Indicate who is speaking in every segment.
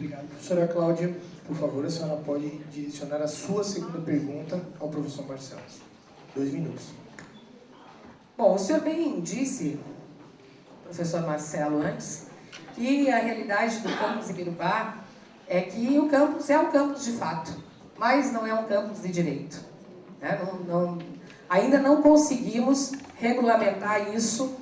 Speaker 1: obrigado. Professora Cláudia, por favor, a senhora pode direcionar a sua segunda pergunta ao professor Marcelo. 2 minutos.
Speaker 2: Bom, o senhor bem disse, professor Marcelo, antes, que a realidade do campus Ibirubá é que o campus é um campus de fato, mas não é um campus de direito. Né? Ainda não conseguimos regulamentar isso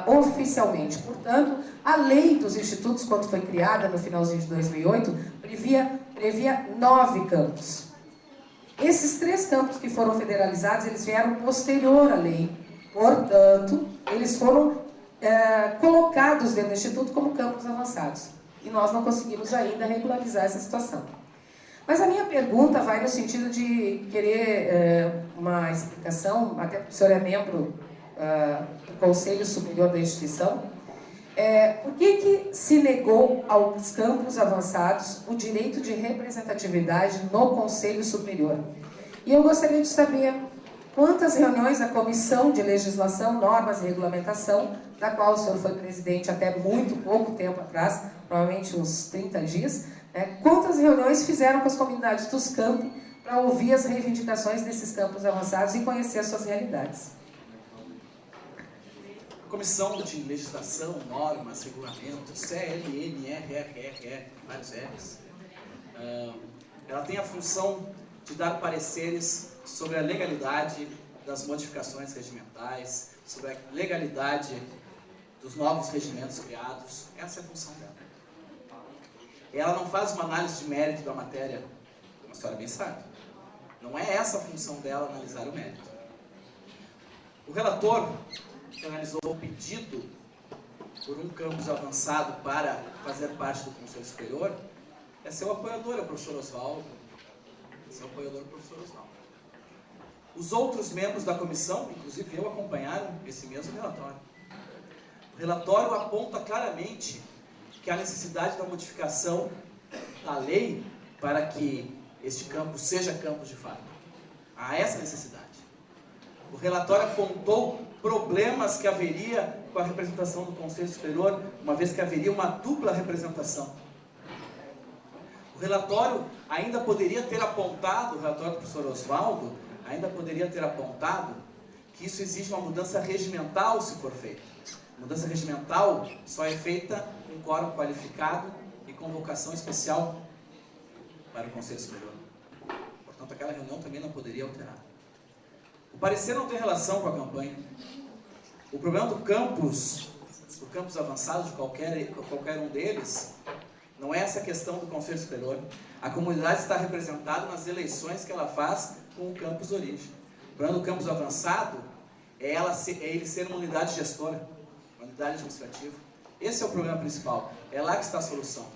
Speaker 2: oficialmente. Portanto, a lei dos institutos, quando foi criada no finalzinho de 2008, previa 9 campos. Esses 3 campos que foram federalizados, eles vieram posterior à lei. Portanto, eles foram colocados dentro do Instituto como campos avançados. E nós não conseguimos ainda regularizar essa situação. Mas a minha pergunta vai no sentido de querer uma explicação, até porque o senhor é membro do Conselho Superior da instituição. Por que se negou aos campos avançados o direito de representatividade no Conselho Superior? E eu gostaria de saber quantas reuniões a Comissão de Legislação, Normas e Regulamentação, da qual o senhor foi presidente até muito pouco tempo atrás, provavelmente uns 30 dias, quantas reuniões fizeram com as comunidades dos campos para ouvir as reivindicações desses campos avançados e conhecer as suas realidades?
Speaker 3: A Comissão de Legislação, Normas, Regulamentos, CLN, RRR, vários R's, ela tem a função de dar pareceres sobre a legalidade das modificações regimentais, sobre a legalidade dos novos regimentos criados. Essa é a função dela. Ela não faz uma análise de mérito da matéria, como a senhora bem sabe. Não é essa a função dela, analisar o mérito. O relator que analisou o pedido por um campus avançado para fazer parte do Conselho Superior é seu apoiador, é o professor Oswaldo. Seu apoiador, o professor Oswaldo. Os outros membros da comissão, inclusive eu, acompanharam esse mesmo relatório. O relatório aponta claramente que há necessidade da modificação da lei para que este campus seja campus de fato. Há essa necessidade. O relatório apontou problemas que haveria com a representação do Conselho Superior, uma vez que haveria uma dupla representação. O relatório ainda poderia ter apontado, o relatório do professor Oswaldo, ainda poderia ter apontado que isso exige uma mudança regimental se for feita. Mudança regimental só é feita com quórum qualificado e convocação especial para o Conselho Superior. Portanto, aquela reunião também não poderia alterar. O parecer não tem relação com a campanha. O problema do campus avançado, de qualquer um deles, não é essa questão do Conselho Superior. A comunidade está representada nas eleições que ela faz com o campus origem. O problema do campus avançado é ele ser uma unidade gestora, uma unidade administrativa. Esse é o problema principal. É lá que está a solução.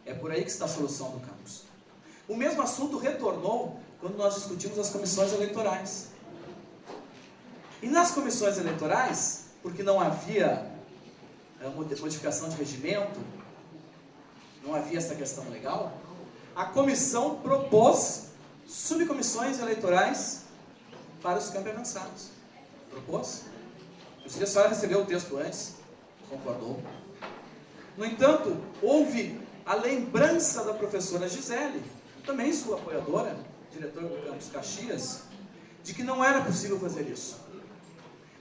Speaker 3: É por aí que está a solução do campus. O mesmo assunto retornou quando nós discutimos as comissões eleitorais. E nas comissões eleitorais, porque não havia modificação de regimento, não havia essa questão legal, a comissão propôs subcomissões eleitorais para os campos avançados. Propôs. Eu sei que a senhora recebeu o texto antes, concordou. No entanto, houve a lembrança da professora Gisele, também sua apoiadora, diretora do campus Caxias, de que não era possível fazer isso.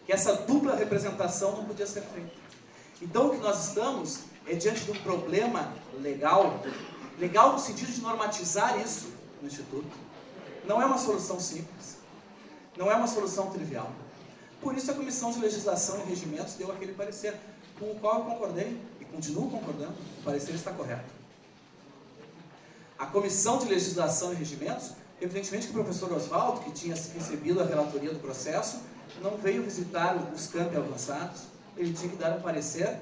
Speaker 3: Que essa dupla representação não podia ser feita. Então, o que nós estamos é diante de um problema legal no sentido de normatizar isso no Instituto. Não é uma solução simples, não é uma solução trivial. Por isso a Comissão de Legislação e Regimentos deu aquele parecer, com o qual eu concordei e continuo concordando, o parecer está correto. A Comissão de Legislação e Regimentos, evidentemente que o professor Oswaldo, que tinha recebido a relatoria do processo, não veio visitar os campos avançados, ele tinha que dar um parecer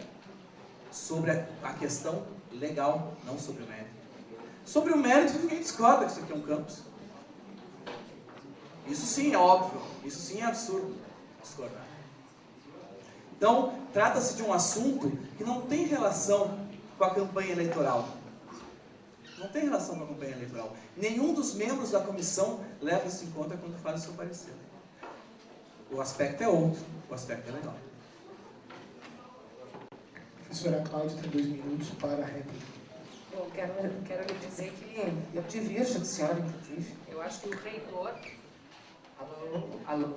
Speaker 3: sobre a questão legal, não sobre o mérito. Sobre o mérito, ninguém discorda que isso aqui é um campus. Isso sim é óbvio, isso sim é absurdo discordar. Então, trata-se de um assunto que não tem relação com a campanha eleitoral. Não tem relação com a campanha eleitoral. Nenhum dos membros da comissão leva isso em conta quando faz o seu parecer. O aspecto é outro, o aspecto é legal.
Speaker 1: Professora Cláudia tem 2 minutos para a réplica.
Speaker 2: Eu quero lhe dizer que eu divirjo do senhor, inclusive. Eu acho que o reitor... Alô?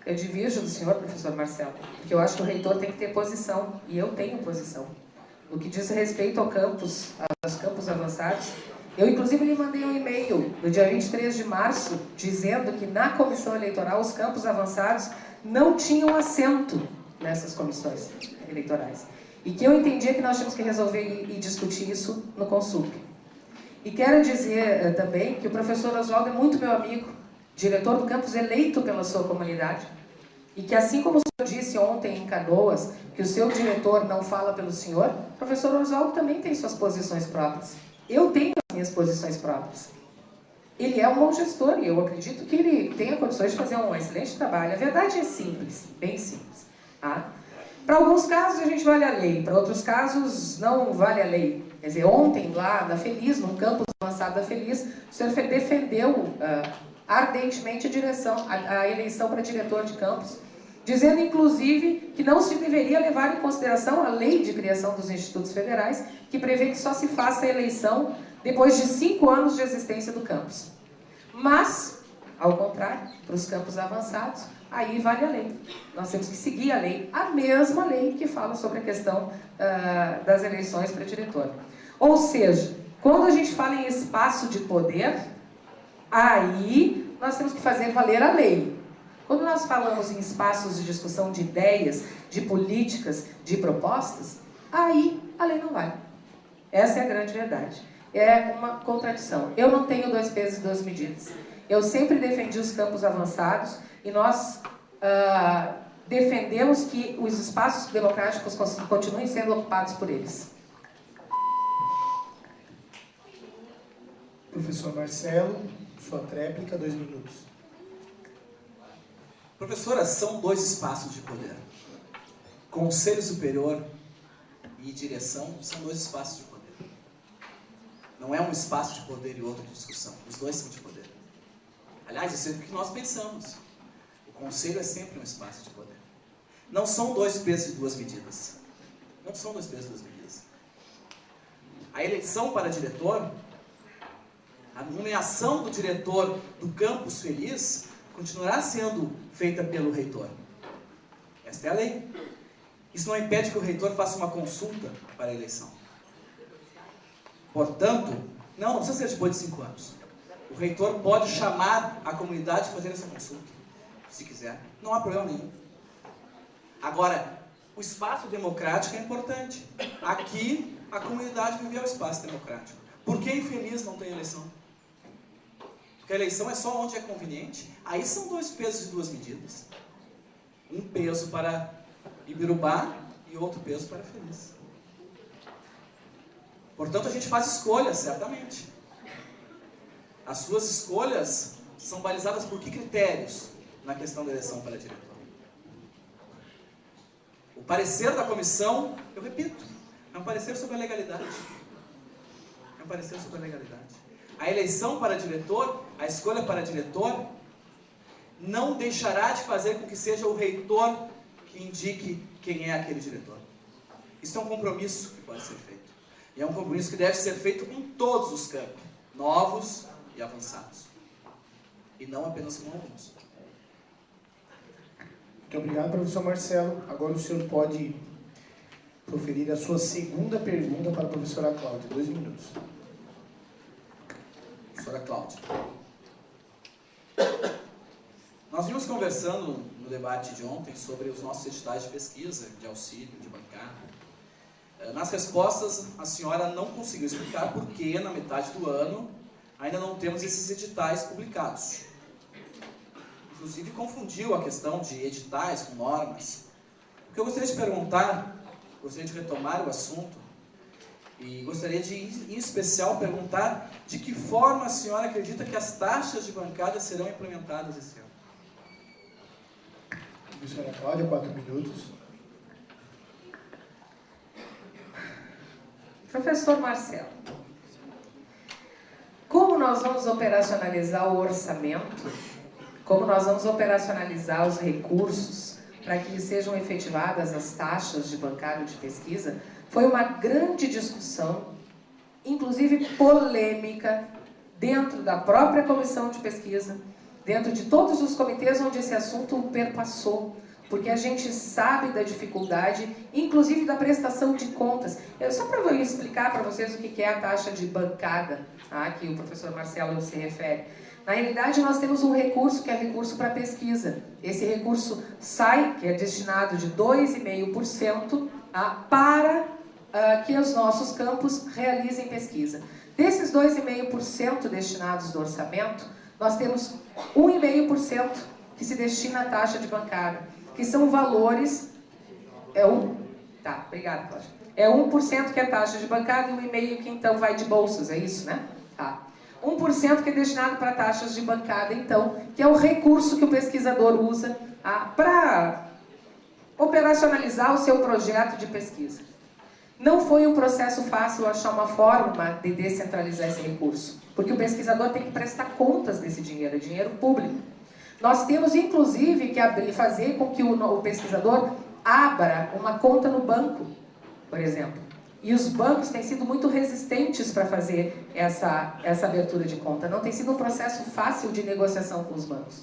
Speaker 2: Eu divirjo do senhor, professor Marcelo, porque eu acho que o reitor tem que ter posição, e eu tenho posição. No que diz respeito ao campus, aos campos avançados, eu inclusive lhe mandei um e-mail no dia 23 de março, dizendo que na comissão eleitoral os campos avançados não tinham assento nessas comissões eleitorais. E que eu entendia que nós tínhamos que resolver e discutir isso no Consulp. E quero dizer também que o professor Oswaldo é muito meu amigo, diretor do campus eleito pela sua comunidade, e que assim como o senhor disse ontem em Canoas, que o seu diretor não fala pelo senhor, o professor Oswaldo também tem suas posições próprias. Eu tenho as minhas posições próprias. Ele é um bom gestor e eu acredito que ele tenha condições de fazer um excelente trabalho. A verdade é simples, bem simples. Tá? Para alguns casos a gente vale a lei, para outros casos não vale a lei. Quer dizer, ontem lá na Feliz, num campus avançado da Feliz, o senhor defendeu ardentemente a eleição para diretor de campus, dizendo inclusive que não se deveria levar em consideração a lei de criação dos institutos federais, que prevê que só se faça a eleição depois de 5 anos de existência do campus. Mas, ao contrário, para os campos avançados, aí vale a lei. Nós temos que seguir a lei, a mesma lei que fala sobre a questão das eleições para diretor. Ou seja, quando a gente fala em espaço de poder, aí nós temos que fazer valer a lei. Quando nós falamos em espaços de discussão de ideias, de políticas, de propostas, aí a lei não vale. Essa é a grande verdade. É uma contradição. Eu não tenho 2 pesos e 2 medidas. Eu sempre defendi os campos avançados e nós defendemos que os espaços democráticos continuem sendo ocupados por eles.
Speaker 1: Professor Marcelo, sua tréplica, 2 minutos.
Speaker 3: Professora, são 2 espaços de poder. Conselho Superior e direção são 2 espaços de poder. Não é um espaço de poder e outro de discussão. Os 2 são de poder. Aliás, isso é o que nós pensamos. O conselho é sempre um espaço de poder. Não são 2 pesos e 2 medidas. Não são 2 pesos e 2 medidas. A eleição para diretor, a nomeação do diretor do Campus Feliz, continuará sendo feita pelo reitor. Esta é a lei. Isso não impede que o reitor faça uma consulta para a eleição. Portanto, não precisa ser depois de 5 anos. O reitor pode chamar a comunidade a fazer essa consulta, se quiser. Não há problema nenhum. Agora, o espaço democrático é importante. Aqui, a comunidade viveu o espaço democrático. Por que infeliz não tem eleição? Porque a eleição é só onde é conveniente. Aí são 2 pesos e 2 medidas. Um peso para Ibirubá e outro peso para Feliz. Portanto, a gente faz escolhas, certamente. As suas escolhas são balizadas por que critérios na questão da eleição para diretor? O parecer da comissão, eu repito, é um parecer sobre a legalidade. É um parecer sobre a legalidade. A eleição para diretor, a escolha para diretor, não deixará de fazer com que seja o reitor que indique quem é aquele diretor. Isso é um compromisso que pode ser feito. E é um compromisso que deve ser feito com todos os campos, novos e avançados. E não apenas com alguns.
Speaker 1: Muito obrigado, professor Marcelo. Agora o senhor pode proferir a sua segunda pergunta para a professora Cláudia. 2 minutos.
Speaker 3: Professora Cláudia. Nós vimos conversando no debate de ontem sobre os nossos editais de pesquisa, de auxílio, de bancada. Nas respostas, a senhora não conseguiu explicar por que, na metade do ano, ainda não temos esses editais publicados. Inclusive, confundiu a questão de editais com normas. O que eu gostaria de perguntar, gostaria de retomar o assunto, e gostaria de, em especial, perguntar de que forma a senhora acredita que as taxas de bancada serão implementadas esse ano.
Speaker 1: Professora Cláudia, 4 minutos.
Speaker 2: Professor Marcelo, como nós vamos operacionalizar o orçamento, como nós vamos operacionalizar os recursos para que sejam efetivadas as taxas de bancário de pesquisa Foi uma grande discussão, inclusive polêmica, dentro da própria comissão de pesquisa, dentro de todos os comitês onde esse assunto perpassou, porque a gente sabe da dificuldade, inclusive da prestação de contas. Só para eu explicar para vocês o que é a taxa de bancada, tá, que o professor Marcelo se refere. Na realidade, nós temos um recurso que é recurso para pesquisa. Esse recurso sai, que é destinado de 2,5%, tá, para que os nossos campos realizem pesquisa. Desses 2,5% destinados do orçamento, nós temos 1,5% que se destina à taxa de bancada, que são valores... Tá, obrigada, Cláudia. É 1% que é taxa de bancada e 1,5% que então vai de bolsas, é isso, né? Tá. 1% que é destinado para taxas de bancada, então, que é o recurso que o pesquisador usa para operacionalizar o seu projeto de pesquisa. Não foi um processo fácil achar uma forma de descentralizar esse recurso, porque o pesquisador tem que prestar contas desse dinheiro, é dinheiro público. Nós temos, inclusive, que fazer com que o pesquisador abra uma conta no banco, por exemplo. E os bancos têm sido muito resistentes para fazer essa abertura de conta. Não tem sido um processo fácil de negociação com os bancos.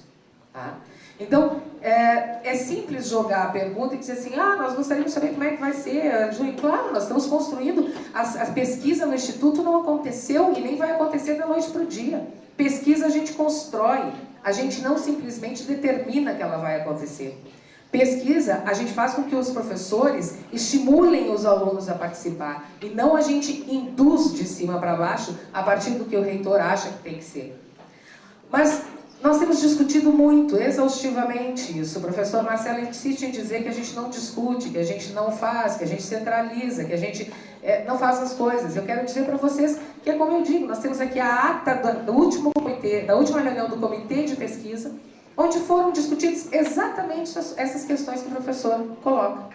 Speaker 2: Tá? Então, é simples jogar a pergunta e dizer assim, nós gostaríamos de saber como é que vai ser, Júlio. Claro, nós estamos construindo, a pesquisa no Instituto não aconteceu e nem vai acontecer da noite para o dia. Pesquisa a gente constrói, a gente não simplesmente determina que ela vai acontecer. Pesquisa, a gente faz com que os professores estimulem os alunos a participar e não a gente induz de cima para baixo a partir do que o reitor acha que tem que ser. Mas nós temos discutido muito, exaustivamente isso. O professor Marcelo insiste em dizer que a gente não discute, que a gente não faz, que a gente centraliza, que a gente não faz as coisas. Eu quero dizer para vocês que é como eu digo, nós temos aqui a ata do último comitê, da última reunião do comitê de pesquisa, onde foram discutidas exatamente essas questões que o professor coloca.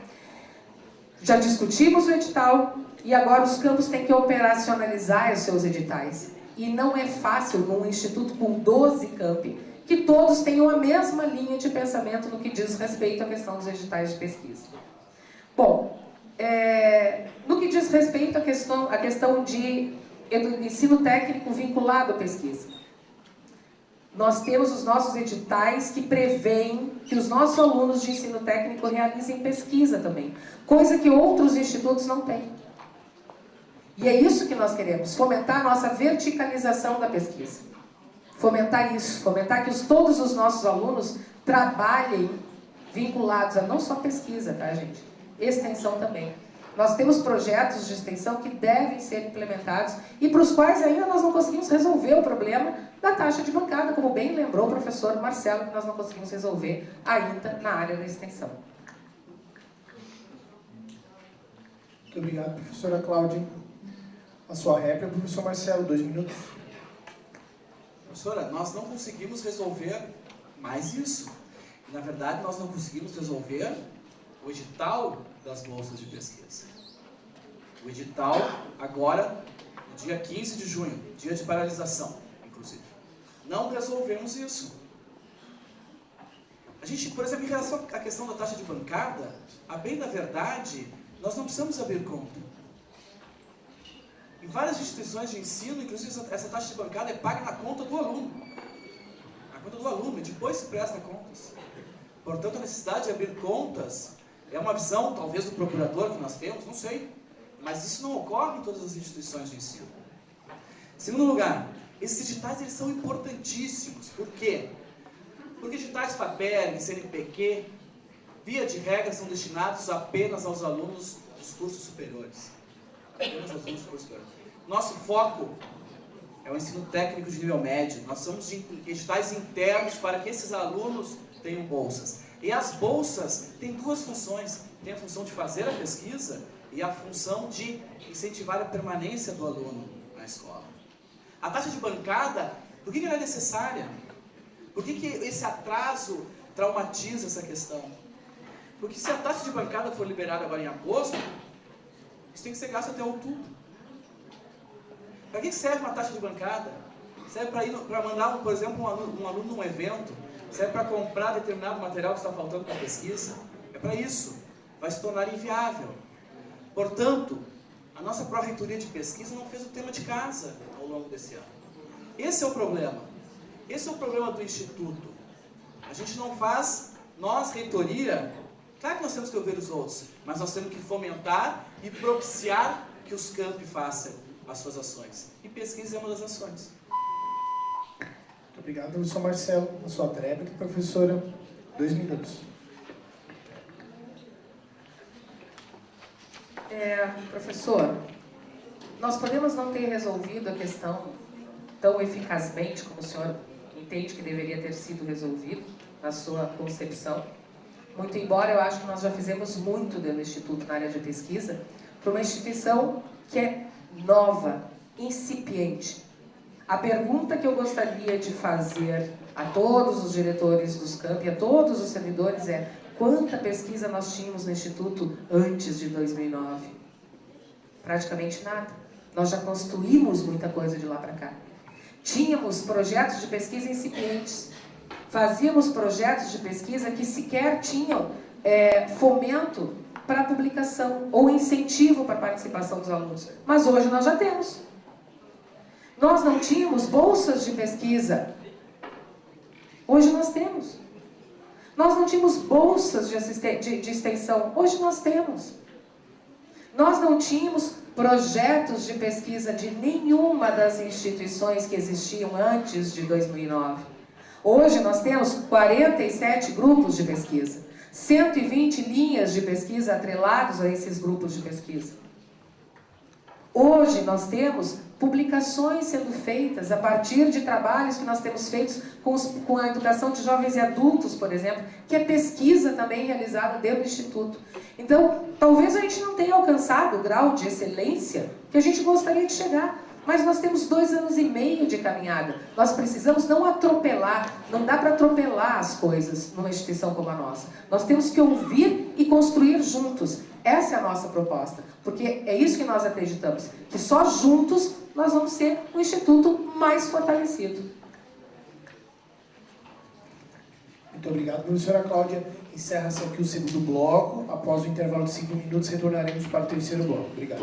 Speaker 2: Já discutimos o edital e agora os campos têm que operacionalizar os seus editais. E não é fácil num instituto com 12 campi que todos tenham a mesma linha de pensamento no que diz respeito à questão dos editais de pesquisa. Bom, no que diz respeito à questão de ensino técnico vinculado à pesquisa, nós temos os nossos editais que prevêem que os nossos alunos de ensino técnico realizem pesquisa também, coisa que outros institutos não têm. E é isso que nós queremos, fomentar a nossa verticalização da pesquisa. Fomentar isso, fomentar que todos os nossos alunos trabalhem vinculados a não só pesquisa, tá, gente? Extensão também. Nós temos projetos de extensão que devem ser implementados e para os quais ainda nós não conseguimos resolver o problema da taxa de bancada, como bem lembrou o professor Marcelo, que nós não conseguimos resolver ainda na área da extensão.
Speaker 1: Muito obrigado, professora Cláudia. A sua réplica, professor Marcelo, 2 minutos.
Speaker 3: Professora, nós não conseguimos resolver mais isso. Na verdade, nós não conseguimos resolver o edital das bolsas de pesquisa. O edital, agora, no dia 15 de junho, dia de paralisação, inclusive. Não resolvemos isso. A gente, por exemplo, em relação à questão da taxa de bancada, a bem da verdade, nós não precisamos abrir conta. Em várias instituições de ensino, inclusive, essa taxa de bancada é paga na conta do aluno. Na conta do aluno, e depois se presta contas. Portanto, a necessidade de abrir contas é uma visão, talvez, do procurador que nós temos, não sei. Mas isso não ocorre em todas as instituições de ensino. Em segundo lugar, esses editais eles são importantíssimos. Por quê? Porque editais FAPERG, CNPq, via de regra, são destinados apenas aos alunos dos cursos superiores. Apenas aos alunos dos cursos superiores. Nosso foco é o ensino técnico de nível médio. Nós somos de editais internos para que esses alunos tenham bolsas. E as bolsas têm 2 funções. Tem a função de fazer a pesquisa e a função de incentivar a permanência do aluno na escola. A taxa de bancada, por que ela é necessária? Por que esse atraso traumatiza essa questão? Porque se a taxa de bancada for liberada agora em agosto, isso tem que ser gasto até outubro. Para que serve uma taxa de bancada? Serve para mandar, por exemplo, um aluno num evento? Serve para comprar determinado material que está faltando para a pesquisa? É para isso. Vai se tornar inviável. Portanto, a nossa pró-reitoria de pesquisa não fez o tema de casa ao longo desse ano. Esse é o problema. Esse é o problema do Instituto. A gente não faz, nós, reitoria, claro que nós temos que ouvir os outros, mas nós temos que fomentar e propiciar que os campi façam as suas ações. E pesquisa é uma das ações.
Speaker 1: Muito obrigado, professor Marcelo. A sua tréplica, professora, 2 minutos.
Speaker 2: Professor, nós podemos não ter resolvido a questão tão eficazmente como o senhor entende que deveria ter sido resolvido na sua concepção. Muito embora eu acho que nós já fizemos muito dentro do Instituto na área de pesquisa, para uma instituição que é nova, incipiente. A pergunta que eu gostaria de fazer a todos os diretores dos campi, a todos os servidores é: quanta pesquisa nós tínhamos no Instituto antes de 2009? Praticamente nada. Nós já construímos muita coisa de lá para cá. Tínhamos projetos de pesquisa incipientes. Fazíamos projetos de pesquisa que sequer tinham fomento para publicação ou incentivo para a participação dos alunos. Mas hoje nós já temos. Nós não tínhamos bolsas de pesquisa. Hoje nós temos. Nós não tínhamos bolsas de extensão. Hoje nós temos. Nós não tínhamos projetos de pesquisa de nenhuma das instituições que existiam antes de 2009. Hoje nós temos 47 grupos de pesquisa, 120 linhas de pesquisa atrelados a esses grupos de pesquisa. Hoje nós temos publicações sendo feitas a partir de trabalhos que nós temos feitos com a educação de jovens e adultos, por exemplo, que é pesquisa também realizada dentro do Instituto. Então, talvez a gente não tenha alcançado o grau de excelência que a gente gostaria de chegar, mas nós temos 2 anos e meio de caminhada. Nós precisamos não atropelar, não dá para atropelar as coisas numa instituição como a nossa. Nós temos que ouvir e construir juntos. Essa é a nossa proposta, porque é isso que nós acreditamos, que só juntos nós vamos ser um instituto mais fortalecido.
Speaker 1: Muito obrigado, professora Cláudia. Encerra-se aqui o segundo bloco. Após o intervalo de 5 minutos, retornaremos para o terceiro bloco. Obrigado.